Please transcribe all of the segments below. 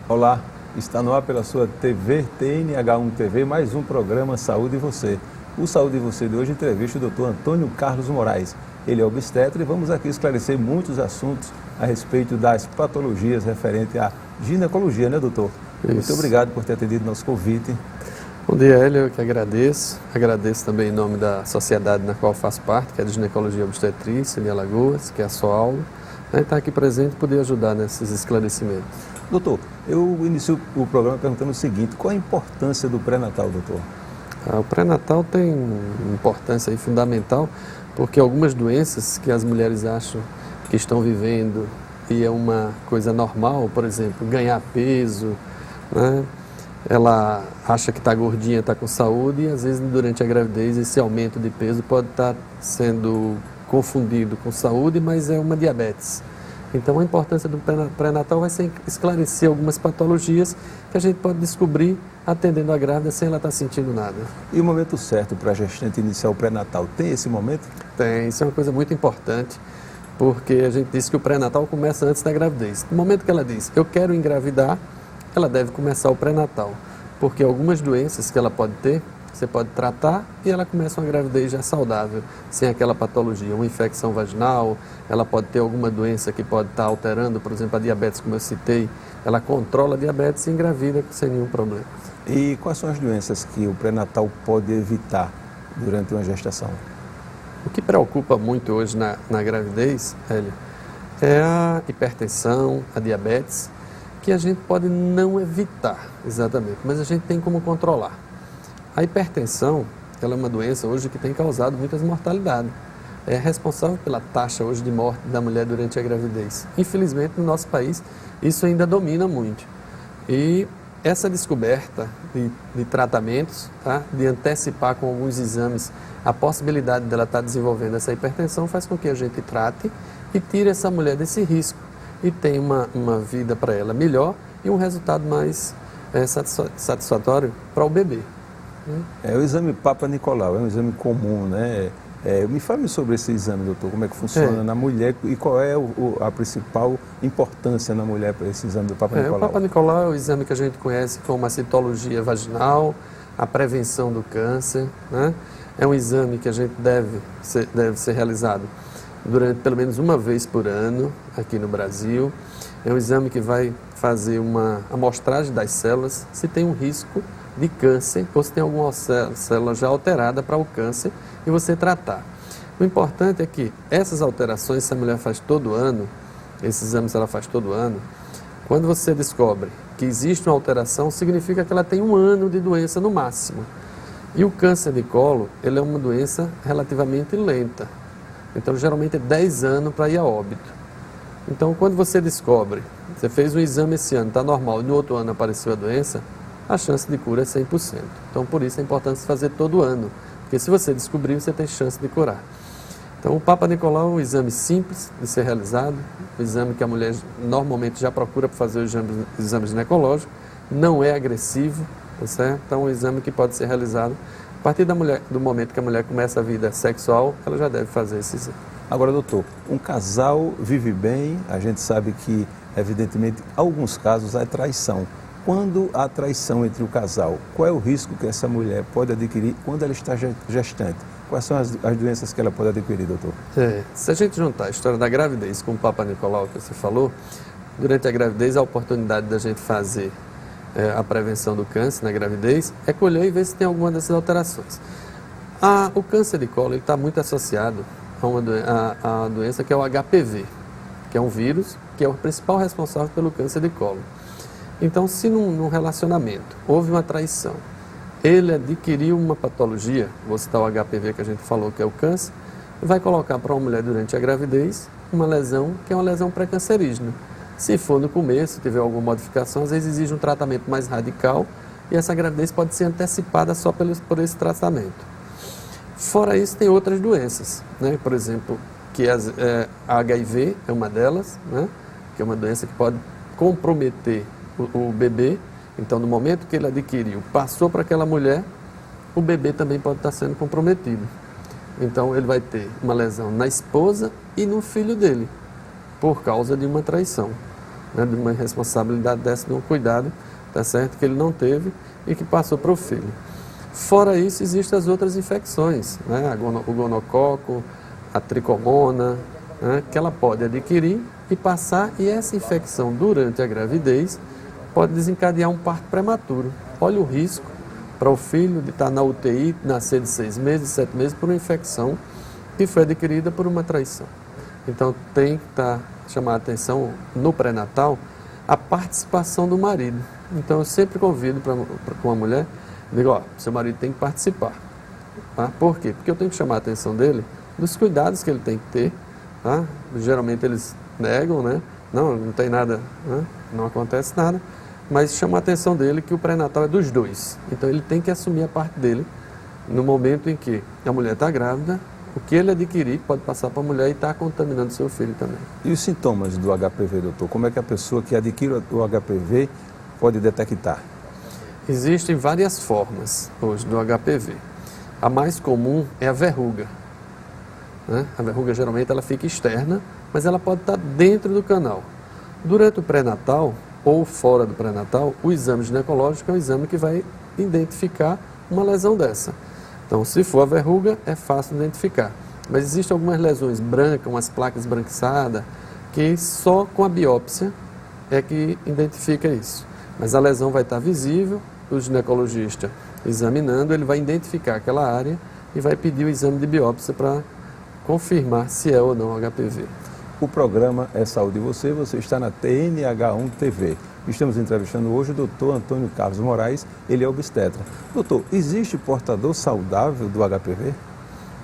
Olá, está no ar pela sua TV TNH1 TV, mais um programa Saúde e Você. O Saúde e Você de hoje entrevista o Dr. Antônio Carlos Moraes. Ele é obstetra e vamos aqui esclarecer muitos assuntos a respeito das patologias referentes à ginecologia, né, doutor? Isso. Muito obrigado por ter atendido nosso convite. Bom dia, Hélio, eu que agradeço. Agradeço também em nome da sociedade na qual faço parte, que é a de Ginecologia Obstetrícia de Alagoas, que é a SOAULO, estar aqui presente e poder ajudar nesses esclarecimentos. Doutor, eu inicio o programa perguntando o seguinte: qual a importância do pré-natal, doutor? O pré-natal tem importância aí fundamental, porque algumas doenças que as mulheres acham que estão vivendo e é uma coisa normal, por exemplo, ganhar peso, né? Ela acha que está gordinha, está com saúde e às vezes durante a gravidez esse aumento de peso pode estar sendo confundido com saúde, mas é uma diabetes. Então a importância do pré-natal vai ser esclarecer algumas patologias que a gente pode descobrir atendendo a grávida sem ela estar sentindo nada. E o momento certo para a gestante iniciar o pré-natal, tem esse momento? Tem, isso é uma coisa muito importante, porque a gente diz que o pré-natal começa antes da gravidez. No momento que ela diz, eu quero engravidar, ela deve começar o pré-natal, porque algumas doenças que ela pode ter, você pode tratar e ela começa uma gravidez já saudável, sem aquela patologia, uma infecção vaginal, ela pode ter alguma doença que pode estar alterando, por exemplo, a diabetes, como eu citei, ela controla a diabetes e engravida sem nenhum problema. E quais são as doenças que o pré-natal pode evitar durante uma gestação? O que preocupa muito hoje na gravidez, Hélio, é a hipertensão, a diabetes, que a gente pode não evitar exatamente, mas a gente tem como controlar. A hipertensão, ela é uma doença hoje que tem causado muitas mortalidades. É responsável pela taxa hoje de morte da mulher durante a gravidez. Infelizmente, no nosso país, isso ainda domina muito. E essa descoberta de tratamentos, tá? De antecipar com alguns exames a possibilidade dela estar desenvolvendo essa hipertensão, faz com que a gente trate e tire essa mulher desse risco e tenha uma vida para ela melhor e um resultado mais satisfatório para o bebê. O exame Papa Nicolau é um exame comum, né? Me fale sobre esse exame, doutor, como é que funciona na mulher e qual é a principal importância na mulher para esse exame do Papa Nicolau? O Papa Nicolau é o exame que a gente conhece como a citologia vaginal, a prevenção do câncer, né? É um exame que a gente deve ser realizado durante pelo menos uma vez por ano aqui no Brasil. É um exame que vai fazer uma amostragem das células, se tem um risco de câncer ou se tem alguma célula já alterada para o câncer e você tratar. O importante é que essas alterações, se a mulher faz todo ano, esses exames ela faz todo ano, quando você descobre que existe uma alteração, significa que ela tem um ano de doença no máximo. E o câncer de colo, ele é uma doença relativamente lenta. Então, geralmente é 10 anos para ir a óbito. Então, quando você descobre, você fez um exame esse ano, está normal, e no outro ano apareceu a doença, a chance de cura é 100%. Então, por isso a importância de fazer todo ano, porque se você descobrir, você tem chance de curar. Então, o Papa Nicolau é um exame simples de ser realizado, um exame que a mulher normalmente já procura para fazer o exame ginecológico, não é agressivo, tá certo? Então, é um exame que pode ser realizado a partir do momento que a mulher começa a vida sexual, ela já deve fazer esse exame. Agora, doutor, um casal vive bem, a gente sabe que, evidentemente, em alguns casos há traição. Quando há traição entre o casal, qual é o risco que essa mulher pode adquirir quando ela está gestante? Quais são as doenças que ela pode adquirir, doutor? Se a gente juntar a história da gravidez com o Papa Nicolau que você falou, durante a gravidez a oportunidade da gente fazer a prevenção do câncer na gravidez é colher e ver se tem alguma dessas alterações. O câncer de colo está muito associado a uma doença que é o HPV, que é um vírus que é o principal responsável pelo câncer de colo. Então, se num relacionamento houve uma traição, ele adquiriu uma patologia, vou citar o HPV que a gente falou que é o câncer, vai colocar para uma mulher durante a gravidez uma lesão que é uma lesão pré-cancerígena. Se for no começo, tiver alguma modificação, às vezes exige um tratamento mais radical e essa gravidez pode ser antecipada só por esse tratamento. Fora isso, tem outras doenças, né? Por exemplo, a HIV é uma delas, né? Que é uma doença que pode comprometer o bebê. Então, no momento que ele adquiriu, passou para aquela mulher, o bebê também pode estar sendo comprometido. Então, ele vai ter uma lesão na esposa e no filho dele, por causa de uma traição. né, de uma responsabilidade dessa, de um cuidado, tá certo, que ele não teve e que passou para o filho. Fora isso, existem as outras infecções, né, o gonococo, a tricomona, né, que ela pode adquirir e passar, e essa infecção durante a gravidez pode desencadear um parto prematuro. Olha o risco para o filho de estar na UTI, nascer de 6 meses, 7 meses, por uma infecção que foi adquirida por uma traição. Então tem que chamar a atenção no pré-natal a participação do marido. Então eu sempre convido para uma mulher, digo, ó, seu marido tem que participar. Tá? Por quê? Porque eu tenho que chamar a atenção dele dos cuidados que ele tem que ter. Tá? Geralmente eles negam, né? Não tem nada, né? Não acontece nada, mas chama a atenção dele que o pré-natal é dos dois. Então ele tem que assumir a parte dele no momento em que a mulher está grávida, o que ele adquirir pode passar para a mulher e está contaminando seu filho também. E os sintomas do HPV, doutor? Como é que a pessoa que adquire o HPV pode detectar? Existem várias formas hoje do HPV. A mais comum é a verruga. Né? A verruga geralmente ela fica externa, mas ela pode estar dentro do canal. Durante o pré-natal ou fora do pré-natal, o exame ginecológico é um exame que vai identificar uma lesão dessa. Então, se for a verruga, é fácil de identificar. Mas existem algumas lesões brancas, umas placas esbranquiçadas, que só com a biópsia é que identifica isso. Mas a lesão vai estar visível, o ginecologista examinando, ele vai identificar aquela área e vai pedir o exame de biópsia para confirmar se é ou não HPV. O programa é Saúde e Você está na TNH1 TV. Estamos entrevistando hoje o doutor Antônio Carlos Moraes, ele é obstetra. Doutor, existe portador saudável do HPV?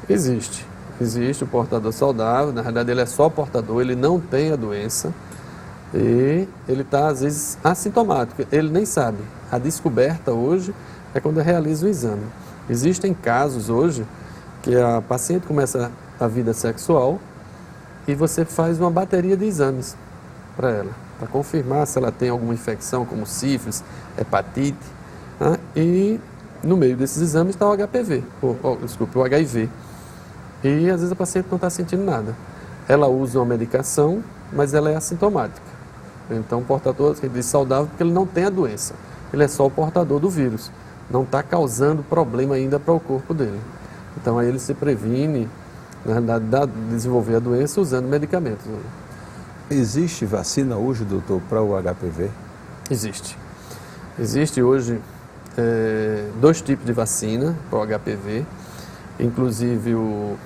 Existe o portador saudável, na realidade ele é só portador, ele não tem a doença e ele está às vezes assintomático, ele nem sabe. A descoberta hoje é quando realiza o exame. Existem casos hoje que a paciente começa a vida sexual e você faz uma bateria de exames para ela, para confirmar se ela tem alguma infecção como sífilis, hepatite, né? E no meio desses exames está o HPV, o HIV. E às vezes a paciente não está sentindo nada. Ela usa uma medicação, mas ela é assintomática. Então o portador, que diz saudável, porque ele não tem a doença. Ele é só o portador do vírus. Não está causando problema ainda para o corpo dele. Então aí ele se previne, na realidade, de desenvolver a doença usando medicamentos. Existe vacina hoje, doutor, para o HPV? Existe. Existe hoje 2 tipos de vacina para o HPV. Inclusive o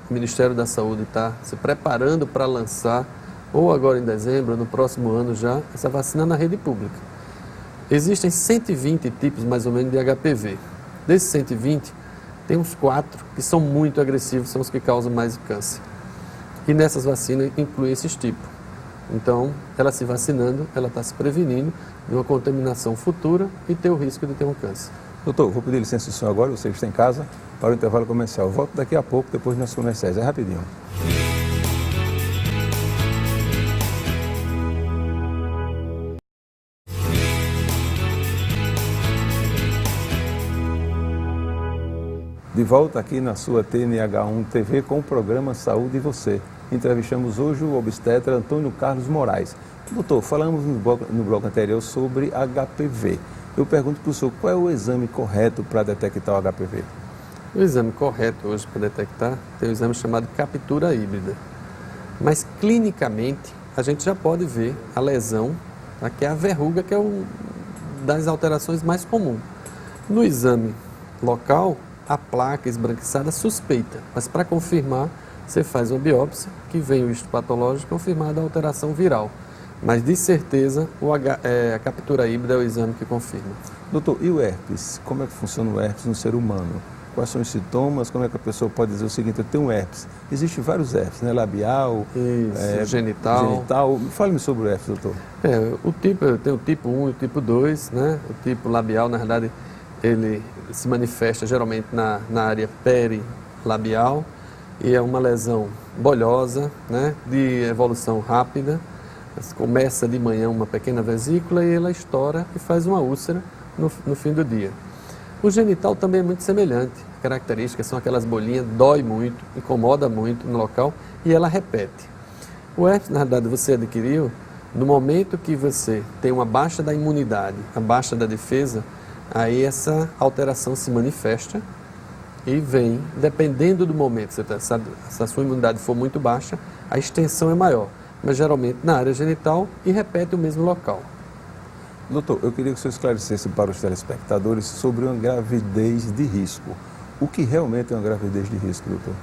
Ministério da Saúde está se preparando para lançar, ou agora em dezembro, no próximo ano já, essa vacina na rede pública. Existem 120 tipos mais ou menos de HPV. Desses 120, tem uns 4 que são muito agressivos, são os que causam mais câncer. E nessas vacinas inclui esses tipos. Então, ela se vacinando, ela está se prevenindo de uma contaminação futura e ter o risco de ter um câncer. Doutor, vou pedir licença do senhor agora, você está em casa, para o intervalo comercial. Volto daqui a pouco, depois dos comerciais. É rapidinho. De volta aqui na sua TNH1 TV com o programa Saúde e Você. Entrevistamos hoje o obstetra Antônio Carlos Moraes. Doutor, falamos no bloco anterior sobre HPV. Eu pergunto para o senhor, qual é o exame correto para detectar o HPV? O exame correto hoje para detectar tem o exame chamado captura híbrida. Mas clinicamente a gente já pode ver a lesão, tá, que é a verruga, que é uma das alterações mais comuns. No exame local, a placa esbranquiçada suspeita, mas para confirmar, você faz uma biópsia, que vem o histopatológico confirmado a alteração viral. Mas de certeza a captura híbrida é o exame que confirma. Doutor, e o herpes? Como é que funciona o herpes no ser humano? Quais são os sintomas? Como é que a pessoa pode dizer o seguinte, eu tenho um herpes? Existem vários herpes, né? Labial, genital. Fale-me sobre o herpes, doutor. Tem o tipo 1 e o tipo 2, né? O tipo labial, na verdade, ele se manifesta geralmente na área perilabial e é uma lesão bolhosa, né? De evolução rápida. Começa de manhã uma pequena vesícula e ela estoura e faz uma úlcera no fim do dia. O genital também é muito semelhante. As características são aquelas bolinhas, dói muito, incomoda muito no local e ela repete. O herpes, na verdade, você adquiriu No momento que você tem uma baixa da imunidade, a baixa da defesa, aí essa alteração se manifesta e vem, dependendo do momento, se a sua imunidade for muito baixa, a extensão é maior, mas geralmente na área genital e repete o mesmo local. Doutor, eu queria que o senhor esclarecesse para os telespectadores sobre uma gravidez de risco. O que realmente é uma gravidez de risco, doutor?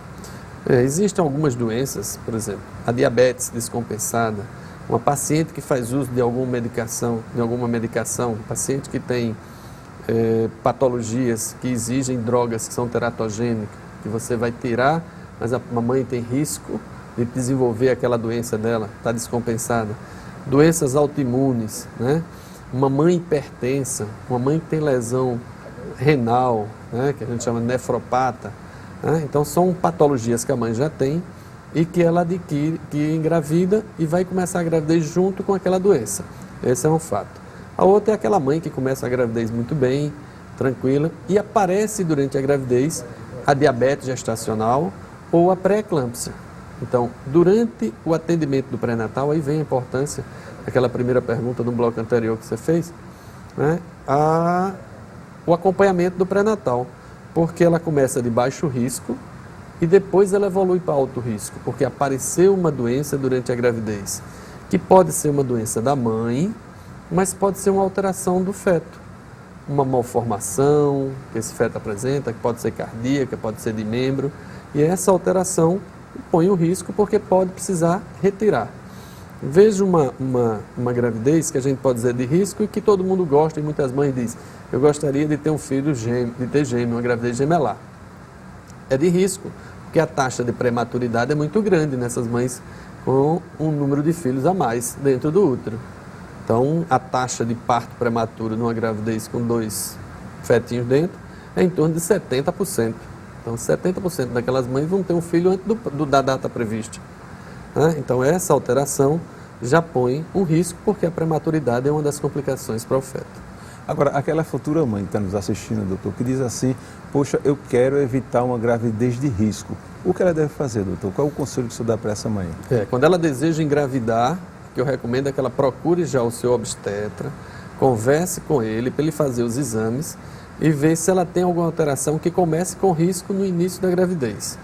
Existem algumas doenças, por exemplo, a diabetes descompensada, uma paciente que faz uso de alguma medicação, paciente que tem patologias que exigem drogas que são teratogênicas, que você vai tirar, mas a mãe tem risco de desenvolver aquela doença dela, está descompensada. Doenças autoimunes, né? Uma mãe hipertensa, uma mãe que tem lesão renal, né? Que a gente chama de nefropata, né? Então são patologias que a mãe já tem e que ela adquire, que engravida e vai começar a gravidez junto com aquela doença. Esse é um fato. A outra é aquela mãe que começa a gravidez muito bem, tranquila, e aparece durante a gravidez a diabetes gestacional ou a pré-eclâmpsia. Então, durante o atendimento do pré-natal, aí vem a importância, aquela primeira pergunta no bloco anterior que você fez, né? O acompanhamento do pré-natal, porque ela começa de baixo risco e depois ela evolui para alto risco, porque apareceu uma doença durante a gravidez, que pode ser uma doença da mãe, mas pode ser uma alteração do feto, uma malformação que esse feto apresenta, que pode ser cardíaca, pode ser de membro, e essa alteração põe o risco porque pode precisar retirar. Veja uma gravidez que a gente pode dizer de risco e que todo mundo gosta, e muitas mães dizem, eu gostaria de ter um filho gêmeo, de ter gêmeo, uma gravidez gemelar. É de risco, porque a taxa de prematuridade é muito grande nessas mães com um número de filhos a mais dentro do útero. Então, a taxa de parto prematuro numa gravidez com 2 fetinhos dentro é em torno de 70%. Então, 70% daquelas mães vão ter um filho antes da data prevista, né? Então, essa alteração já põe um risco, porque a prematuridade é uma das complicações para o feto. Agora, aquela futura mãe que está nos assistindo, doutor, que diz assim, poxa, eu quero evitar uma gravidez de risco. O que ela deve fazer, doutor? Qual é o conselho que o senhor dá para essa mãe? Quando ela deseja engravidar, o que eu recomendo é que ela procure já o seu obstetra, converse com ele para ele fazer os exames e ver se ela tem alguma alteração que comece com risco no início da gravidez.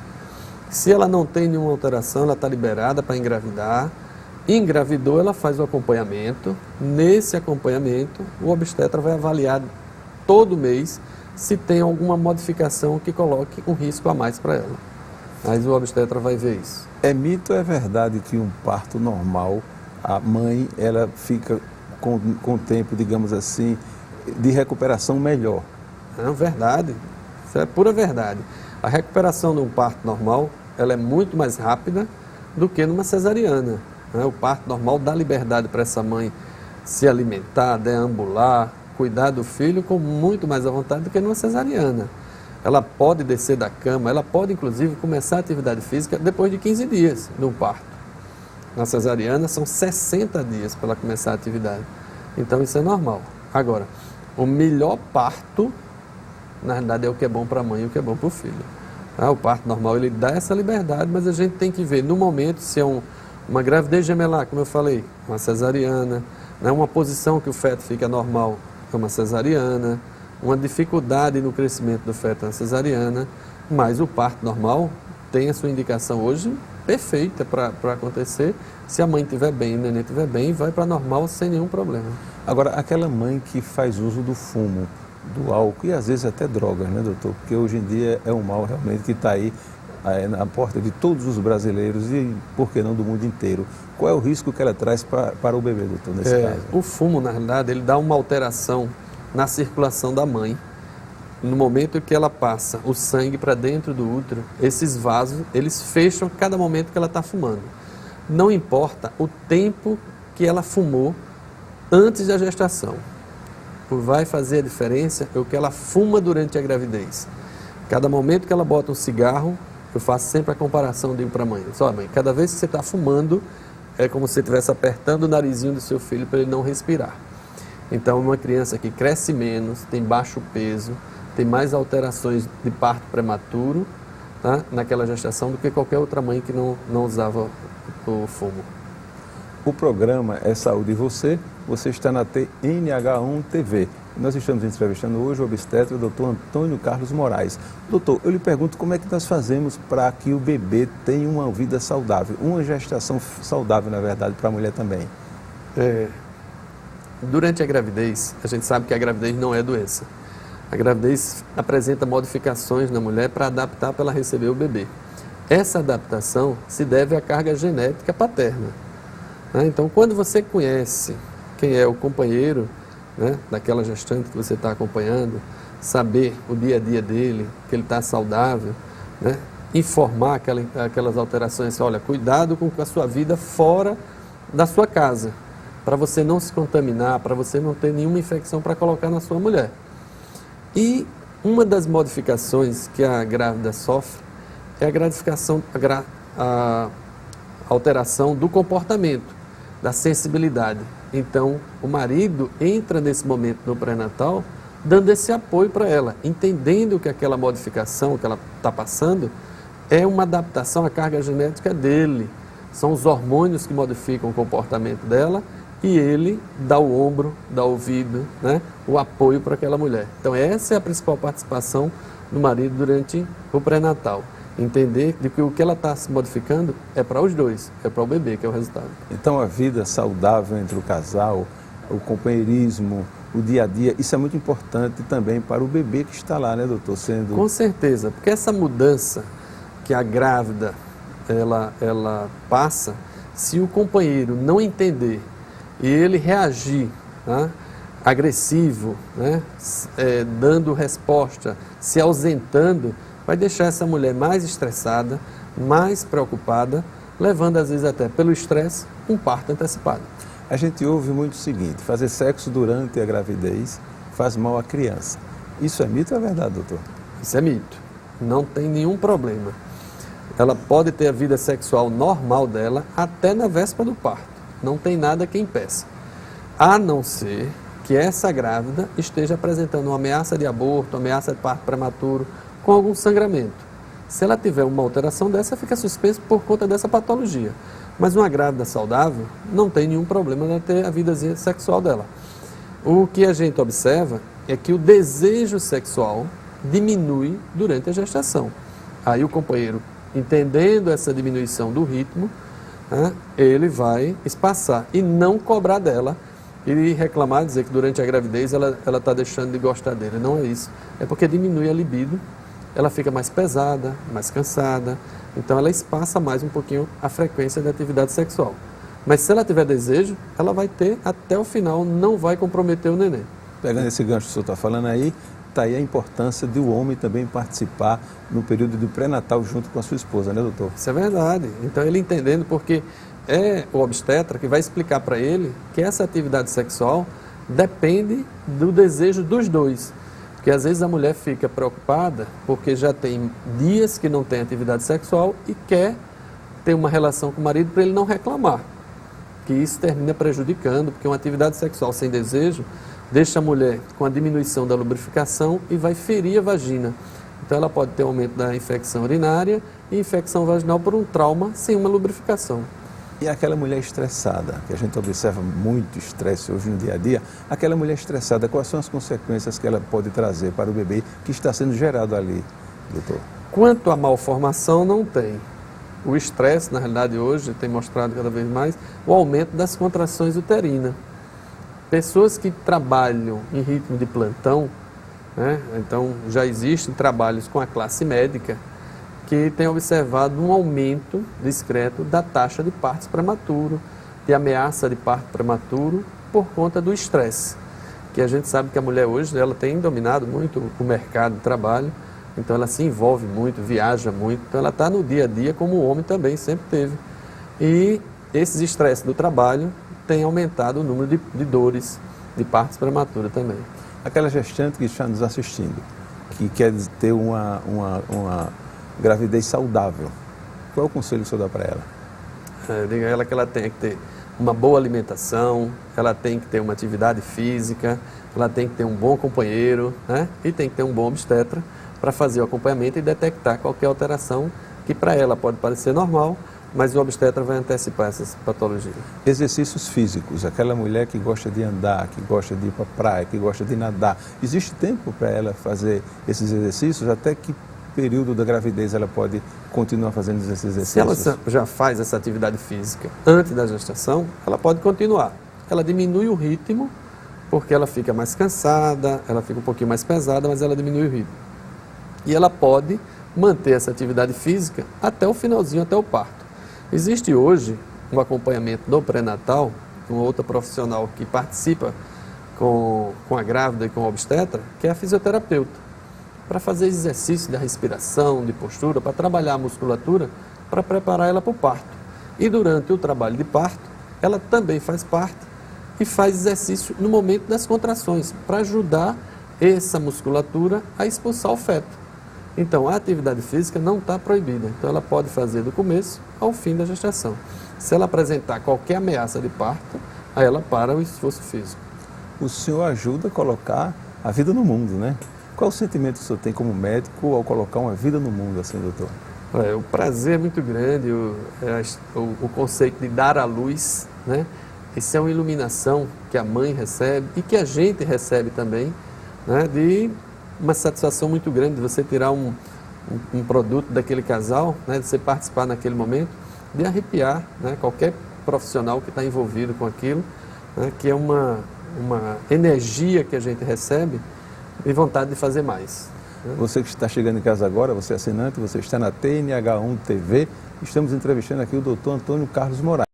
Se ela não tem nenhuma alteração, ela está liberada para engravidar. Engravidou, ela faz o acompanhamento. Nesse acompanhamento, o obstetra vai avaliar todo mês se tem alguma modificação que coloque um risco a mais para ela. Mas o obstetra vai ver isso. É mito ou é verdade que um parto normal, a mãe, ela fica com o tempo, digamos assim, de recuperação melhor? Não, verdade. Isso é pura verdade. A recuperação de um parto normal, ela é muito mais rápida do que numa cesariana, né? O parto normal dá liberdade para essa mãe se alimentar, deambular, cuidar do filho com muito mais à vontade do que numa cesariana. Ela pode descer da cama, ela pode inclusive começar a atividade física depois de 15 dias de um parto. Na cesariana são 60 dias para ela começar a atividade. Então isso é normal. Agora, o melhor parto, na realidade, é o que é bom para a mãe e o que é bom para o filho. O parto normal, ele dá essa liberdade, mas a gente tem que ver no momento se é uma gravidez gemelar, como eu falei, uma cesariana, né? Uma posição que o feto fica normal, é uma cesariana, uma dificuldade no crescimento do feto, é uma cesariana, mas o parto normal tem a sua indicação hoje perfeita para acontecer. Se a mãe estiver bem, o neném estiver bem, vai para normal sem nenhum problema. Agora, aquela mãe que faz uso do fumo, do álcool e às vezes até drogas, né, doutor? Porque hoje em dia é um mal realmente que está aí na porta de todos os brasileiros e, por que não, do mundo inteiro. Qual é o risco que ela traz para o bebê, doutor, nesse caso? O fumo, na realidade, ele dá uma alteração na circulação da mãe. No momento que ela passa o sangue para dentro do útero, esses vasos, eles fecham cada momento que ela está fumando. Não importa o tempo que ela fumou antes da gestação. O que vai fazer a diferença é o que ela fuma durante a gravidez. Cada momento que ela bota um cigarro, eu faço sempre a comparação, digo para a mãe, olha mãe, cada vez que você está fumando, é como se você estivesse apertando o narizinho do seu filho para ele não respirar. Então, uma criança que cresce menos, tem baixo peso, tem mais alterações de parto prematuro, tá, naquela gestação do que qualquer outra mãe que não usava o fumo. O programa é Saúde e você está na TNH1 TV. Nós estamos entrevistando hoje o obstetra, o doutor Antônio Carlos Moraes. Doutor, eu lhe pergunto como é que nós fazemos para que o bebê tenha uma vida saudável, uma gestação saudável, na verdade, para a mulher também. Durante a gravidez, a gente sabe que a gravidez não é doença. A gravidez apresenta modificações na mulher para adaptar para ela receber o bebê. Essa adaptação se deve à carga genética paterna. Então, quando você conhece quem é o companheiro, daquela gestante que você está acompanhando, saber o dia a dia dele, que ele está saudável, informar aquelas alterações, olha, cuidado com a sua vida fora da sua casa, para você não se contaminar, para você não ter nenhuma infecção para colocar na sua mulher. E uma das modificações que a grávida sofre é a alteração do comportamento, da sensibilidade. Então, o marido entra nesse momento no pré-natal dando esse apoio para ela, entendendo que aquela modificação que ela está passando é uma adaptação à carga genética dele. São os hormônios que modificam o comportamento dela e ele dá o ombro, dá o ouvido, o apoio para aquela mulher. Então, essa é a principal participação do marido durante o pré-natal. Entender de que o que ela está se modificando é para os dois, é para o bebê, que é o resultado. Então, a vida saudável entre o casal, o companheirismo, o dia a dia, isso é muito importante também para o bebê que está lá, né, doutor? Com certeza, porque essa mudança que a grávida ela passa, se o companheiro não entender e ele reagir agressivo, dando resposta, se ausentando, vai deixar essa mulher mais estressada, mais preocupada, levando às vezes até pelo estresse um parto antecipado. A gente ouve muito o seguinte, fazer sexo durante a gravidez faz mal à criança. Isso é mito ou é verdade, doutor? Isso é mito, não tem nenhum problema. Ela pode ter a vida sexual normal dela até na véspera do parto, não tem nada que impeça. A não ser que essa grávida esteja apresentando uma ameaça de aborto, ameaça de parto prematuro, com algum sangramento. Se ela tiver uma alteração dessa, fica suspenso por conta dessa patologia. Mas uma grávida saudável não tem nenhum problema de ter a vida sexual dela. O que a gente observa é que o desejo sexual diminui durante a gestação. Aí o companheiro, entendendo essa diminuição do ritmo, ele vai espaçar e não cobrar dela e reclamar, dizer que durante a gravidez ela está deixando de gostar dele. Não é isso. É porque diminui a libido, ela fica mais pesada, mais cansada, então ela espaça mais um pouquinho a frequência da atividade sexual. Mas se ela tiver desejo, ela vai ter até o final, não vai comprometer o neném. Pegando esse gancho que o senhor está falando aí, está aí a importância do homem também participar no período do pré-natal junto com a sua esposa, né, doutor? Isso é verdade. Então ele entendendo, porque é o obstetra que vai explicar para ele que essa atividade sexual depende do desejo dos dois. Porque às vezes a mulher fica preocupada porque já tem dias que não tem atividade sexual e quer ter uma relação com o marido para ele não reclamar. Que isso termina prejudicando, porque uma atividade sexual sem desejo deixa a mulher com a diminuição da lubrificação e vai ferir a vagina. Então ela pode ter aumento da infecção urinária e infecção vaginal por um trauma sem uma lubrificação. E aquela mulher estressada, que a gente observa muito estresse hoje no dia a dia, aquela mulher estressada, quais são as consequências que ela pode trazer para o bebê que está sendo gerado ali, doutor? Quanto à malformação, não tem. O estresse, na realidade, hoje tem mostrado cada vez mais o aumento das contrações uterinas. Pessoas que trabalham em ritmo de plantão, então já existem trabalhos com a classe médica, que tem observado um aumento discreto da taxa de partos prematuro, de ameaça de parto prematuro por conta do estresse. Que a gente sabe que a mulher hoje ela tem dominado muito o mercado de trabalho, então ela se envolve muito, viaja muito, então ela está no dia a dia como o homem também sempre teve. E esses estresses do trabalho têm aumentado o número de dores, de partos prematuros também. Aquela gestante que está nos assistindo, que quer ter uma gravidez saudável, qual é o conselho que o senhor dá para ela? Diga a ela que ela tem que ter uma boa alimentação, ela tem que ter uma atividade física, ela tem que ter um bom companheiro, e tem que ter um bom obstetra para fazer o acompanhamento e detectar qualquer alteração que para ela pode parecer normal, mas o obstetra vai antecipar essas patologias. Exercícios físicos, aquela mulher que gosta de andar, que gosta de ir para a praia, que gosta de nadar, existe tempo para ela fazer esses exercícios? Até que período da gravidez ela pode continuar fazendo esses exercícios? Se ela já faz essa atividade física antes da gestação, ela pode continuar. Ela diminui o ritmo, porque ela fica mais cansada, ela fica um pouquinho mais pesada, mas ela diminui o ritmo. E ela pode manter essa atividade física até o finalzinho, até o parto. Existe hoje um acompanhamento no pré-natal, com outra profissional que participa com a grávida e com a obstetra, que é a fisioterapeuta, para fazer exercício de respiração, de postura, para trabalhar a musculatura, para preparar ela para o parto. E durante o trabalho de parto, ela também faz parte e faz exercício no momento das contrações, para ajudar essa musculatura a expulsar o feto. Então, a atividade física não está proibida, então ela pode fazer do começo ao fim da gestação. Se ela apresentar qualquer ameaça de parto, aí ela para o esforço físico. O senhor ajuda a colocar a vida no mundo, né? Qual o sentimento que o senhor tem como médico ao colocar uma vida no mundo, assim, doutor? O prazer é muito grande, o conceito de dar à luz, né? Isso é uma iluminação que a mãe recebe e que a gente recebe também, né? De uma satisfação muito grande de você tirar um produto daquele casal, né? De você participar naquele momento, de arrepiar, né? Qualquer profissional que está envolvido com aquilo, né? Que é uma energia que a gente recebe e vontade de fazer mais. Você que está chegando em casa agora, você é assinante, você está na TNH1 TV, estamos entrevistando aqui o doutor Antônio Carlos Moraes.